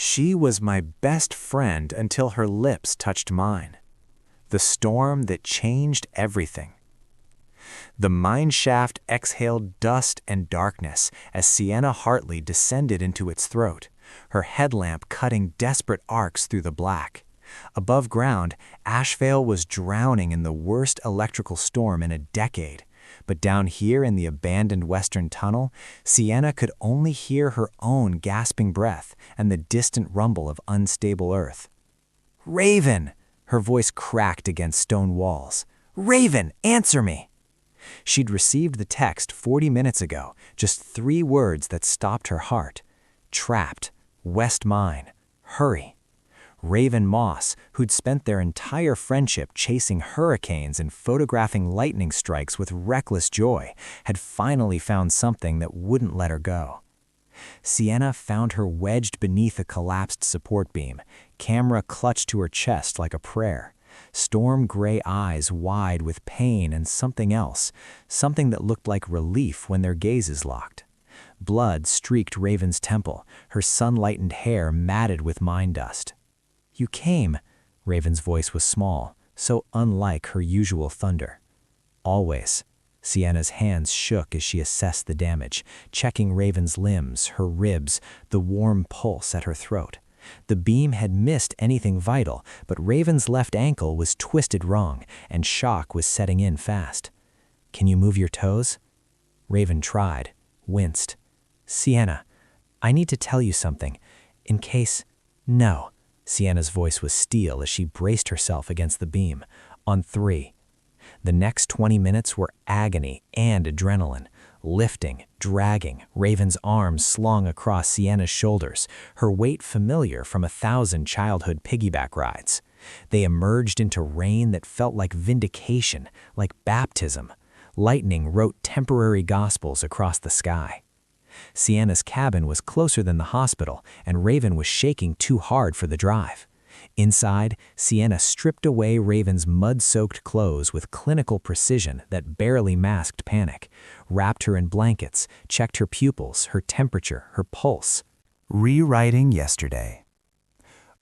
She was my best friend until her lips touched mine. The storm that changed everything. The mineshaft exhaled dust and darkness as Sienna Hartley descended into its throat, her headlamp cutting desperate arcs through the black. Above ground, Ashevale was drowning in the worst electrical storm in a decade. But down here in the abandoned western tunnel, Sienna could only hear her own gasping breath and the distant rumble of unstable earth. "Raven!" Her voice cracked against stone walls. "Raven, answer me!" She'd received the text 40 minutes ago, just 3 words that stopped her heart. Trapped. West Mine. Hurry. Raven Moss, who'd spent their entire friendship chasing hurricanes and photographing lightning strikes with reckless joy, had finally found something that wouldn't let her go. Sienna found her wedged beneath a collapsed support beam, camera clutched to her chest like a prayer, storm-gray eyes wide with pain and something else, something that looked like relief when their gazes locked. Blood streaked Raven's temple, her sun-lightened hair matted with mine dust. "You came," Raven's voice was small, so unlike her usual thunder. "Always." Sienna's hands shook as she assessed the damage, checking Raven's limbs, her ribs, the warm pulse at her throat. The beam had missed anything vital, but Raven's left ankle was twisted wrong, and shock was setting in fast. "Can you move your toes?" Raven tried, winced. "Sienna, I need to tell you something. In case—" "No." Sienna's voice was steel as she braced herself against the beam. "On 3. The next 20 minutes were agony and adrenaline. Lifting, dragging, Raven's arms slung across Sienna's shoulders, her weight familiar from 1,000 childhood piggyback rides. They emerged into rain that felt like vindication, like baptism. Lightning wrote temporary gospels across the sky. Sienna's cabin was closer than the hospital, and Raven was shaking too hard for the drive. Inside, Sienna stripped away Raven's mud-soaked clothes with clinical precision that barely masked panic, wrapped her in blankets, checked her pupils, her temperature, her pulse. Rewriting yesterday.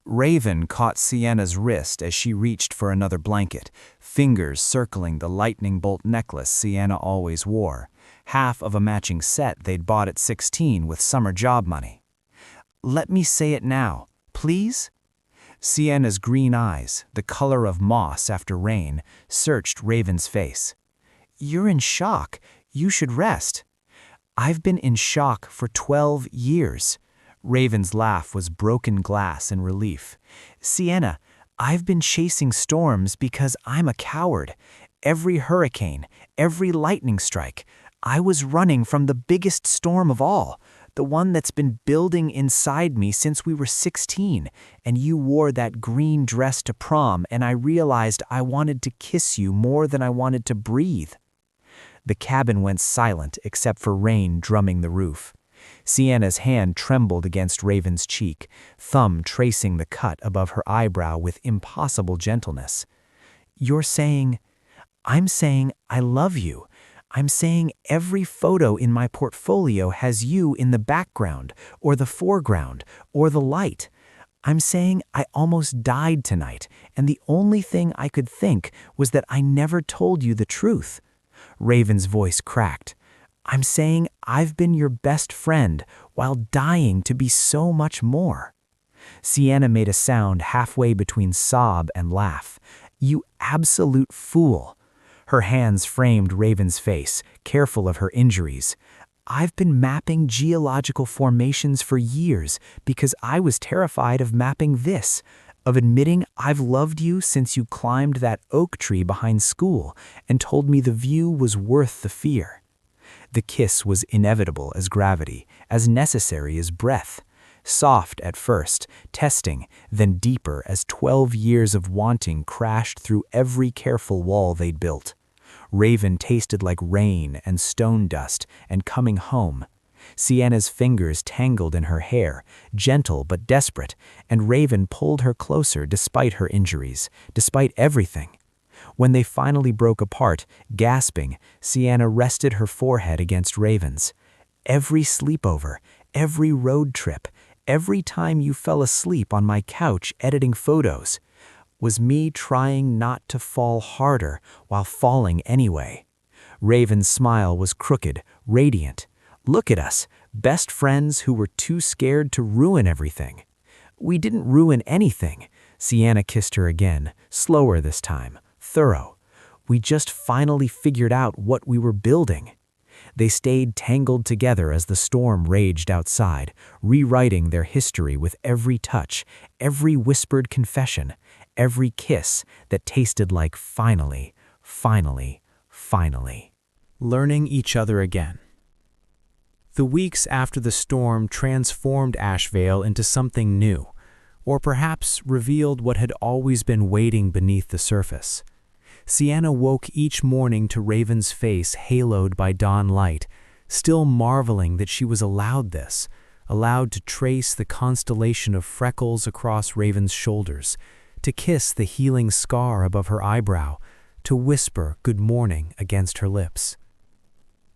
Raven caught Sienna's wrist as she reached for another blanket, fingers circling the lightning bolt necklace Sienna always wore, half of a matching set they'd bought at 16 with summer job money. "Let me say it now, please?" Sienna's green eyes, the color of moss after rain, searched Raven's face. "You're in shock. You should rest." "I've been in shock for 12 years. Raven's laugh was broken glass in relief. "Sienna, I've been chasing storms because I'm a coward. Every hurricane, every lightning strike. I was running from the biggest storm of all, the one that's been building inside me since we were 16, and you wore that green dress to prom, and I realized I wanted to kiss you more than I wanted to breathe." The cabin went silent except for rain drumming the roof. Sienna's hand trembled against Raven's cheek, thumb tracing the cut above her eyebrow with impossible gentleness. "You're saying—" "I'm saying I love you. I'm saying every photo in my portfolio has you in the background, or the foreground, or the light. I'm saying I almost died tonight, and the only thing I could think was that I never told you the truth." Raven's voice cracked. "I'm saying I've been your best friend while dying to be so much more." Sienna made a sound halfway between sob and laugh. "You absolute fool." Her hands framed Raven's face, careful of her injuries. "I've been mapping geological formations for years because I was terrified of mapping this, of admitting I've loved you since you climbed that oak tree behind school and told me the view was worth the fear." The kiss was inevitable as gravity, as necessary as breath. Soft at first, testing, then deeper as 12 years of wanting crashed through every careful wall they'd built. Raven tasted like rain and stone dust and coming home. Sienna's fingers tangled in her hair, gentle but desperate, and Raven pulled her closer despite her injuries, despite everything. When they finally broke apart, gasping, Sienna rested her forehead against Raven's. Every sleepover, every road trip, every time you fell asleep on my couch editing photos was me trying not to fall harder while falling anyway. Raven's smile was crooked, radiant. Look at us, best friends who were too scared to ruin everything. We didn't ruin anything. Sienna kissed her again, slower this time, thorough. We just finally figured out what we were building. They stayed tangled together as the storm raged outside, rewriting their history with every touch, every whispered confession, every kiss that tasted like finally, finally, finally. Learning each other again. The weeks after the storm transformed Ashvale into something new, or perhaps revealed what had always been waiting beneath the surface. Sienna woke each morning to Raven's face haloed by dawn light, still marveling that she was allowed this, allowed to trace the constellation of freckles across Raven's shoulders, to kiss the healing scar above her eyebrow, to whisper good morning against her lips.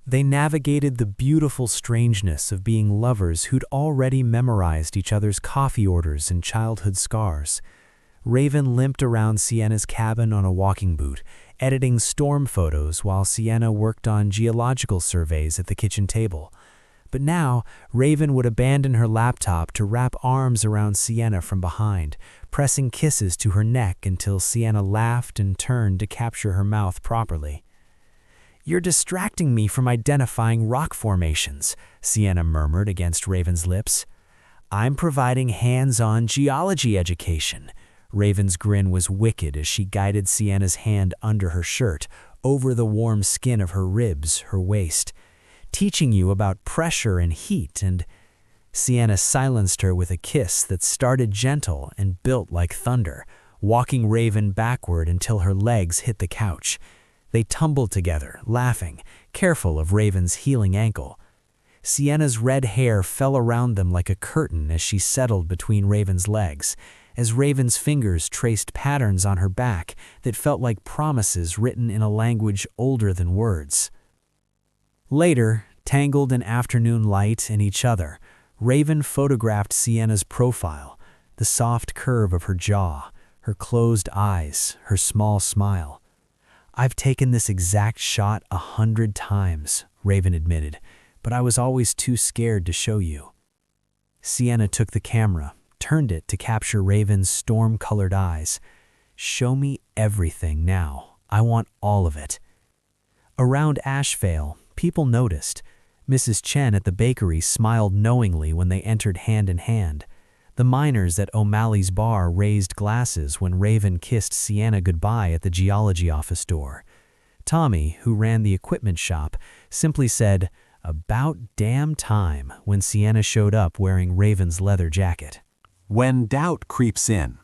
They navigated the beautiful strangeness of being lovers who'd already memorized each other's coffee orders and childhood scars. Raven limped around Sienna's cabin on a walking boot, editing storm photos while Sienna worked on geological surveys at the kitchen table. But now, Raven would abandon her laptop to wrap arms around Sienna from behind, pressing kisses to her neck until Sienna laughed and turned to capture her mouth properly. "You're distracting me from identifying rock formations," Sienna murmured against Raven's lips. "I'm providing hands-on geology education." Raven's grin was wicked as she guided Sienna's hand under her shirt, over the warm skin of her ribs, her waist. "Teaching you about pressure and heat and—" Sienna silenced her with a kiss that started gentle and built like thunder, walking Raven backward until her legs hit the couch. They tumbled together, laughing, careful of Raven's healing ankle. Sienna's red hair fell around them like a curtain as she settled between Raven's legs, as Raven's fingers traced patterns on her back that felt like promises written in a language older than words. Later, tangled in afternoon light and each other, Raven photographed Sienna's profile, the soft curve of her jaw, her closed eyes, her small smile. "I've taken this exact shot 100 times," Raven admitted, "but I was always too scared to show you." Sienna took the camera, turned it to capture Raven's storm-colored eyes. "Show me everything now. I want all of it." Around Ashvale, people noticed. Mrs. Chen at the bakery smiled knowingly when they entered hand in hand. The miners at O'Malley's bar raised glasses when Raven kissed Sienna goodbye at the geology office door. Tommy, who ran the equipment shop, simply said, "About damn time," when Sienna showed up wearing Raven's leather jacket. When doubt creeps in.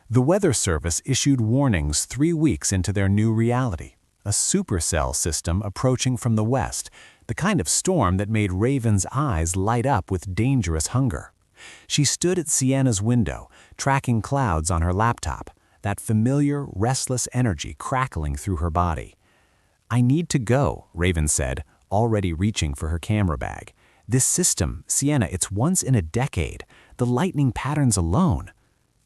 The Weather Service issued warnings 3 weeks into their new reality, a supercell system approaching from the west, the kind of storm that made Raven's eyes light up with dangerous hunger. She stood at Sienna's window, tracking clouds on her laptop, that familiar, restless energy crackling through her body. "I need to go," Raven said, already reaching for her camera bag. "This system, Sienna, it's once in a decade. The lightning patterns alone."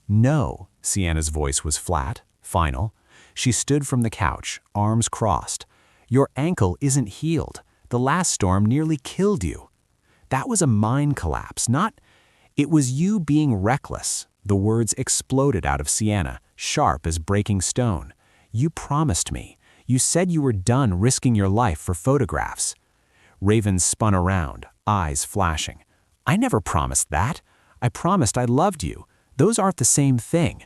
"No," Sienna's voice was flat, final. She stood from the couch, arms crossed. "Your ankle isn't healed. The last storm nearly killed you." "That was a mind collapse, not—" "It was you being reckless." The words exploded out of Sienna, sharp as breaking stone. "You promised me. You said you were done risking your life for photographs." Raven spun around, eyes flashing. "I never promised that. I promised I loved you. Those aren't the same thing."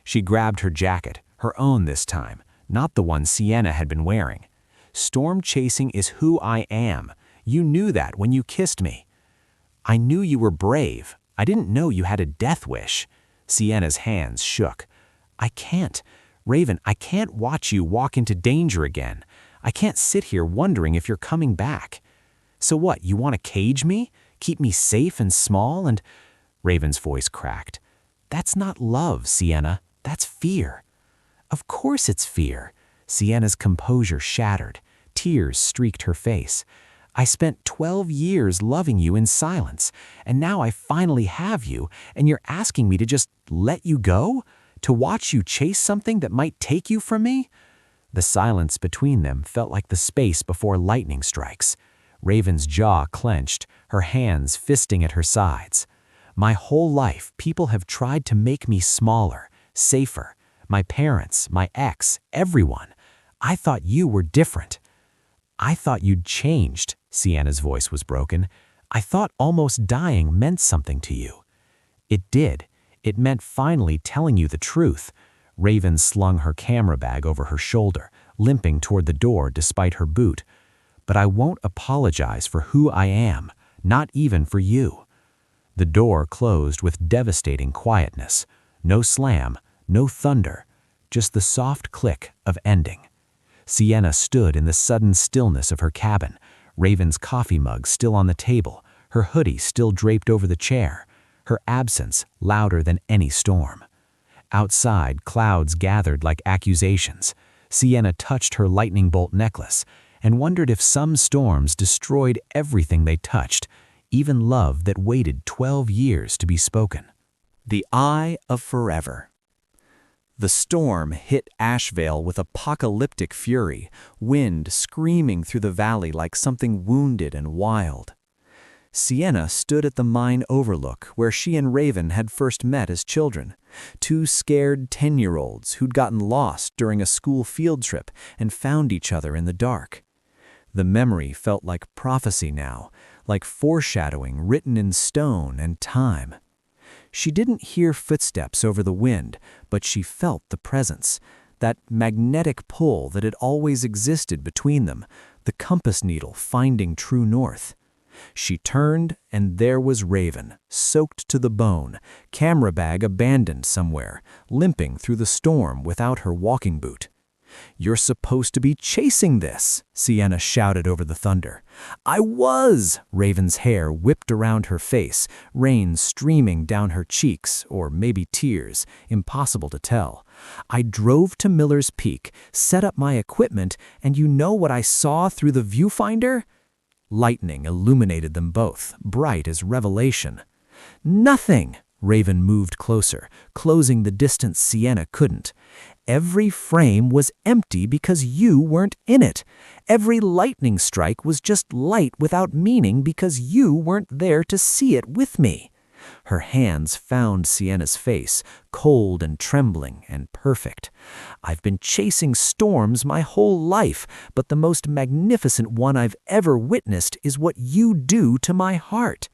She grabbed her jacket, her own this time, not the one Sienna had been wearing. "Storm chasing is who I am. You knew that when you kissed me." "I knew you were brave. I didn't know you had a death wish." Sienna's hands shook. "I can't. Raven, I can't watch you walk into danger again. I can't sit here wondering if you're coming back." "So what, you want to cage me? Keep me safe and small and—" Raven's voice cracked. "That's not love, Sienna. That's fear." "Of course it's fear." Sienna's composure shattered. Tears streaked her face. I spent 12 years loving you in silence, and now I finally have you, and you're asking me to just let you go? To watch you chase something that might take you from me?" The silence between them felt like the space before lightning strikes. Raven's jaw clenched, her hands fisting at her sides. "My whole life, people have tried to make me smaller, safer. My parents, my ex, everyone. I thought you were different. I thought you'd changed." Sienna's voice was broken. "I thought almost dying meant something to you." "It did. It meant finally telling you the truth." Raven slung her camera bag over her shoulder, limping toward the door despite her boot. "But I won't apologize for who I am, not even for you." The door closed with devastating quietness. No slam, no thunder, just the soft click of ending. Sienna stood in the sudden stillness of her cabin, Raven's coffee mug still on the table, her hoodie still draped over the chair, her absence louder than any storm. Outside, clouds gathered like accusations. Sienna touched her lightning bolt necklace and wondered if some storms destroyed everything they touched, even love that waited 12 years to be spoken. The Eye of Forever. The storm hit Ashevale with apocalyptic fury, wind screaming through the valley like something wounded and wild. Sienna stood at the mine overlook where she and Raven had first met as children, two scared 10-year-olds who'd gotten lost during a school field trip and found each other in the dark. The memory felt like prophecy now, like foreshadowing written in stone and time. She didn't hear footsteps over the wind, but she felt the presence, that magnetic pull that had always existed between them, the compass needle finding true north. She turned, and there was Raven, soaked to the bone, camera bag abandoned somewhere, limping through the storm without her walking boot. "You're supposed to be chasing this," Sienna shouted over the thunder. "I was!" Raven's hair whipped around her face, rain streaming down her cheeks, or maybe tears, impossible to tell. "I drove to Miller's Peak, set up my equipment, and you know what I saw through the viewfinder?" Lightning illuminated them both, bright as revelation. "Nothing!" Raven moved closer, closing the distance Sienna couldn't. "Every frame was empty because you weren't in it. Every lightning strike was just light without meaning because you weren't there to see it with me." Her hands found Sienna's face, cold and trembling and perfect. "I've been chasing storms my whole life, but the most magnificent one I've ever witnessed is what you do to my heart."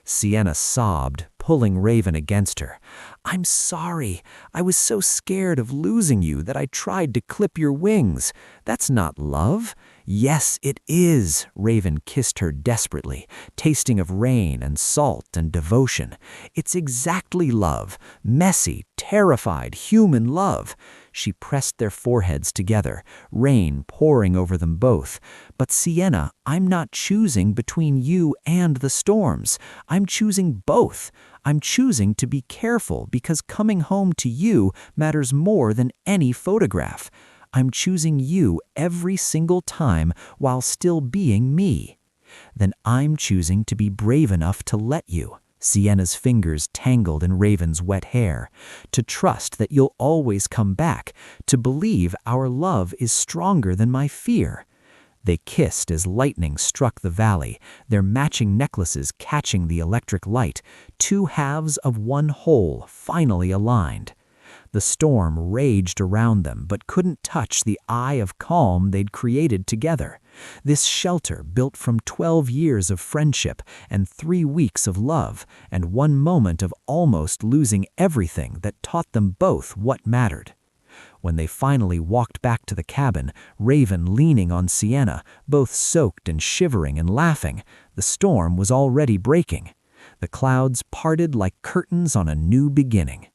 Sienna sobbed, pulling Raven against her. "I'm sorry. I was so scared of losing you that I tried to clip your wings. That's not love." "Yes, it is." Raven kissed her desperately, tasting of rain and salt and devotion. "It's exactly love. Messy, terrified, human love." She pressed their foreheads together, rain pouring over them both. "But Sienna, I'm not choosing between you and the storms. I'm choosing both. I'm choosing to be careful because coming home to you matters more than any photograph. I'm choosing you every single time while still being me. Then I'm choosing to be brave enough to let you." Sienna's fingers tangled in Raven's wet hair. "To trust that you'll always come back, to believe our love is stronger than my fear." They kissed as lightning struck the valley, their matching necklaces catching the electric light, two halves of one whole finally aligned. The storm raged around them but couldn't touch the eye of calm they'd created together. This shelter built from 12 years of friendship and 3 weeks of love and one moment of almost losing everything that taught them both what mattered. When they finally walked back to the cabin, Raven leaning on Sienna, both soaked and shivering and laughing, the storm was already breaking. The clouds parted like curtains on a new beginning.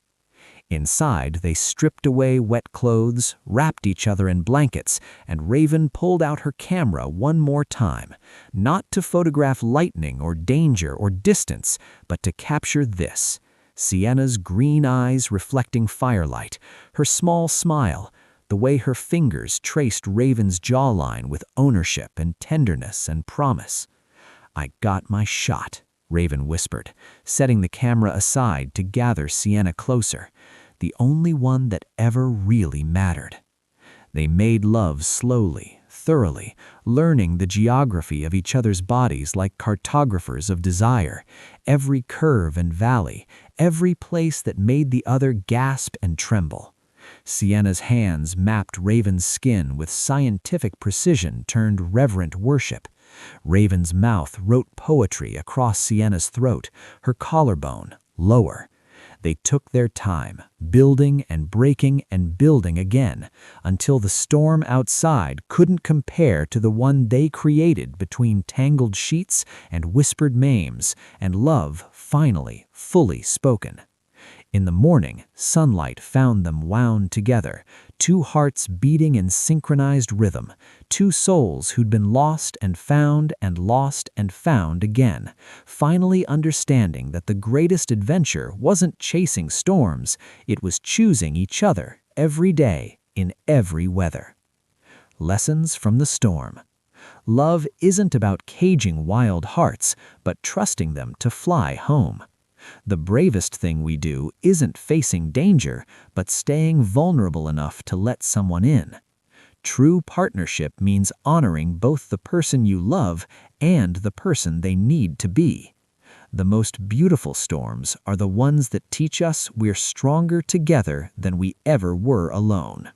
Inside, they stripped away wet clothes, wrapped each other in blankets, and Raven pulled out her camera one more time, not to photograph lightning or danger or distance, but to capture this: Sienna's green eyes reflecting firelight, her small smile, the way her fingers traced Raven's jawline with ownership and tenderness and promise. "I got my shot," Raven whispered, setting the camera aside to gather Sienna closer, the only one that ever really mattered. They made love slowly, thoroughly, learning the geography of each other's bodies like cartographers of desire, every curve and valley, every place that made the other gasp and tremble. Sienna's hands mapped Raven's skin with scientific precision turned reverent worship. Raven's mouth wrote poetry across Sienna's throat, her collarbone lower. They took their time, building and breaking and building again, until the storm outside couldn't compare to the one they created between tangled sheets and whispered mames, and love finally fully spoken. In the morning, sunlight found them wound together, two hearts beating in synchronized rhythm, two souls who'd been lost and found again, finally understanding that the greatest adventure wasn't chasing storms, it was choosing each other every day in every weather. Lessons from the storm. Love isn't about caging wild hearts, but trusting them to fly home. The bravest thing we do isn't facing danger, but staying vulnerable enough to let someone in. True partnership means honoring both the person you love and the person they need to be. The most beautiful storms are the ones that teach us we're stronger together than we ever were alone.